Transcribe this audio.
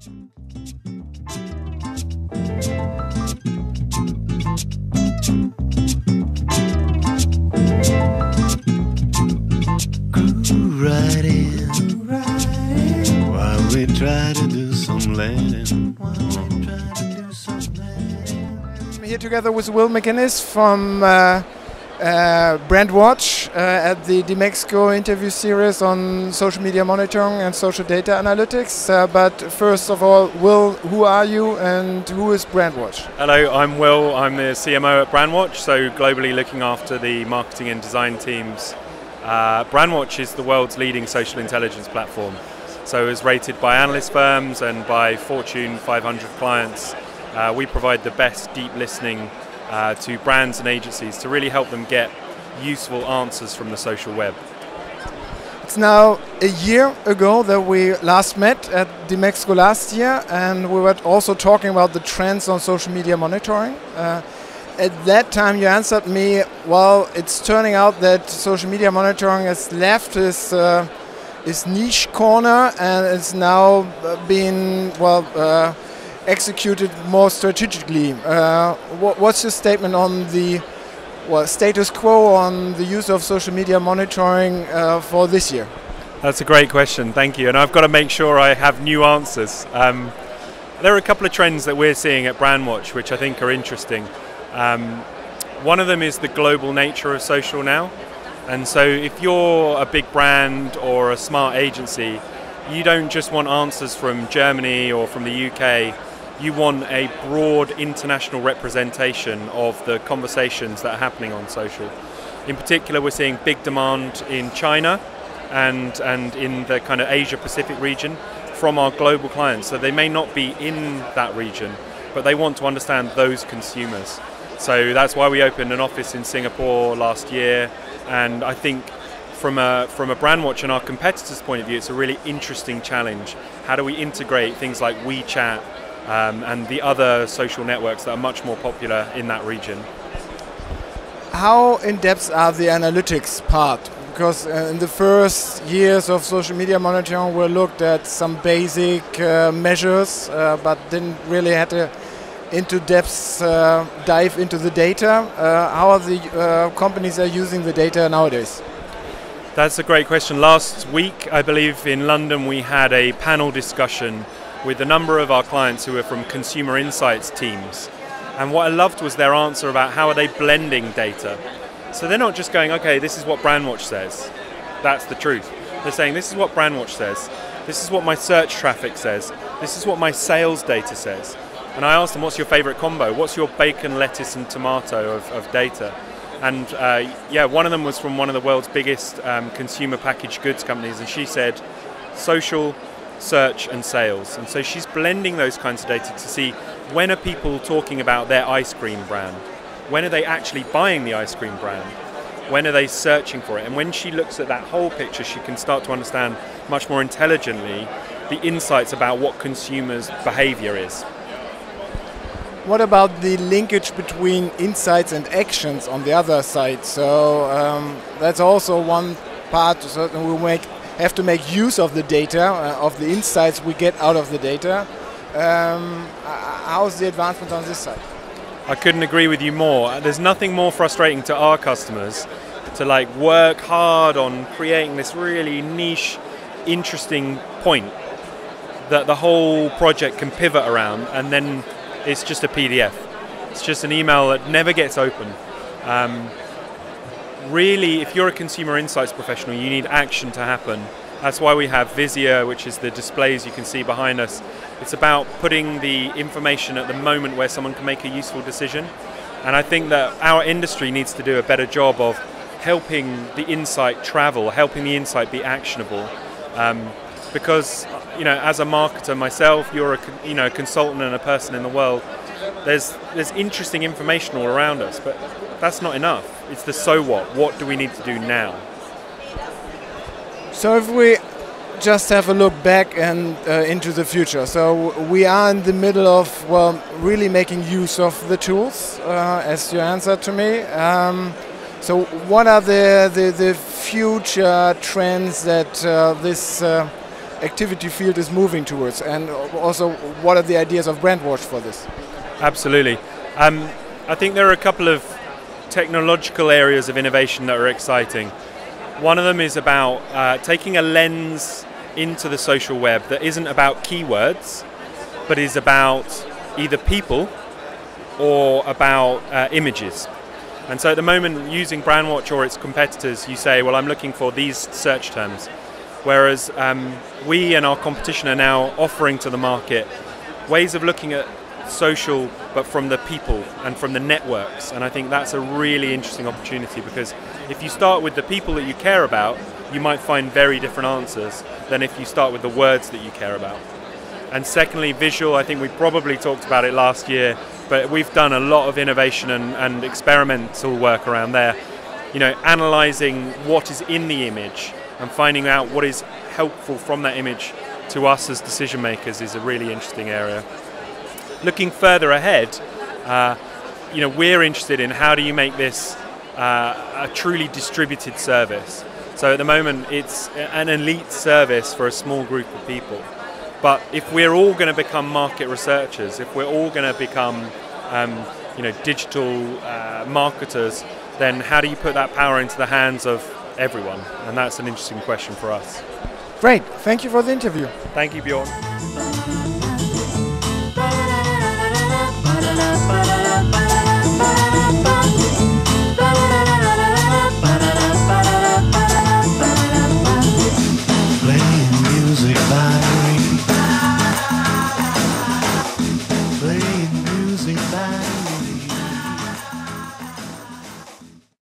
Right in, while we try to do some landing. I'm here together with McInnes from Brandwatch at the Mexico interview series on social media monitoring and social data analytics. But first of all, Will, who are you and who is Brandwatch? Hello, I'm Will. I'm the CMO at Brandwatch, so globally looking after the marketing and design teams. Brandwatch is the world's leading social intelligence platform. So as rated by analyst firms and by Fortune 500 clients, we provide the best deep listening to brands and agencies to really help them get useful answers from the social web. It's now a year ago that we last met at Mexico last year, and we were also talking about the trends on social media monitoring. At that time you answered me, well, it's turning out that social media monitoring has left its niche corner and is now being, executed more strategically. What's your statement on the status quo on the use of social media monitoring for this year? That's a great question, thank you. And I've got to make sure I have new answers. There are a couple of trends that we're seeing at Brandwatch which I think are interesting. One of them is the global nature of social now. And so if you're a big brand or a smart agency, you don't just want answers from Germany or from the UK. You want a broad international representation of the conversations that are happening on social. In particular, we're seeing big demand in China and in the kind of Asia Pacific region from our global clients. So they may not be in that region, but they want to understand those consumers. So that's why we opened an office in Singapore last year. And I think from a Brandwatch and our competitors' point of view, it's a really interesting challenge. How do we integrate things like WeChat and the other social networks that are much more popular in that region? How in-depth are the analytics part? Because in the first years of social media monitoring we looked at some basic measures, but didn't really have to into-depth dive into the data. How are the companies are using the data nowadays? That's a great question. Last week, I believe in London, we had a panel discussion with a number of our clients who are from consumer insights teams. And what I loved was their answer about how are they blending data. So they're not just going, okay, this is what Brandwatch says. That's the truth. They're saying, this is what Brandwatch says. This is what my search traffic says. This is what my sales data says. And I asked them, what's your favorite combo? What's your bacon, lettuce and tomato of data? And one of them was from one of the world's biggest consumer packaged goods companies, and she said social, search and sales. And so she's blending those kinds of data to see when are people talking about their ice cream brand? When are they actually buying the ice cream brand? When are they searching for it? And when she looks at that whole picture, she can start to understand much more intelligently the insights about what consumers' behavior is. What about the linkage between insights and actions on the other side? So that's also one part. Certainly we have to make use of the data, of the insights we get out of the data. How's the advancement on this side? I couldn't agree with you more. There's nothing more frustrating to our customers to work hard on creating this really niche, interesting point that the whole project can pivot around, and then it's just a PDF. It's just an email that never gets open. Really, if you're a consumer insights professional, you need action to happen. That's why we have Visio, which is the displays you can see behind us. It's about putting the information at the moment where someone can make a useful decision. And I think that our industry needs to do a better job of helping the insight travel, helping the insight be actionable. Because as a marketer myself, you're a consultant and a person in the world. There's interesting information all around us, but that's not enough. It's the so what. What do we need to do now? So if we just have a look back and into the future, so we are in the middle of really making use of the tools, as you answered to me. So what are the future trends that this activity field is moving towards, and also what are the ideas of Brandwatch for this? Absolutely. I think there are a couple of technological areas of innovation that are exciting. One of them is about taking a lens into the social web that isn't about keywords, but is about either people or about images. And so at the moment, using Brandwatch or its competitors, you say, well, I'm looking for these search terms. Whereas we and our competition are now offering to the market ways of looking at social, but from the people and from the networks. And I think that's a really interesting opportunity, because if you start with the people that you care about, you might find very different answers than if you start with the words that you care about. And secondly, visual, I think we probably talked about it last year, but we've done a lot of innovation and experimental work around there. You know, analysing what is in the image and finding out what is helpful from that image to us as decision makers is a really interesting area. Looking further ahead, you know, we're interested in how do you make this a truly distributed service. So at the moment, it's an elite service for a small group of people. But if we're all going to become market researchers, if we're all going to become, you know, digital marketers, then how do you put that power into the hands of everyone? And that's an interesting question for us. Great. Thank you for the interview. Thank you, Bjorn. Ba-da-ba.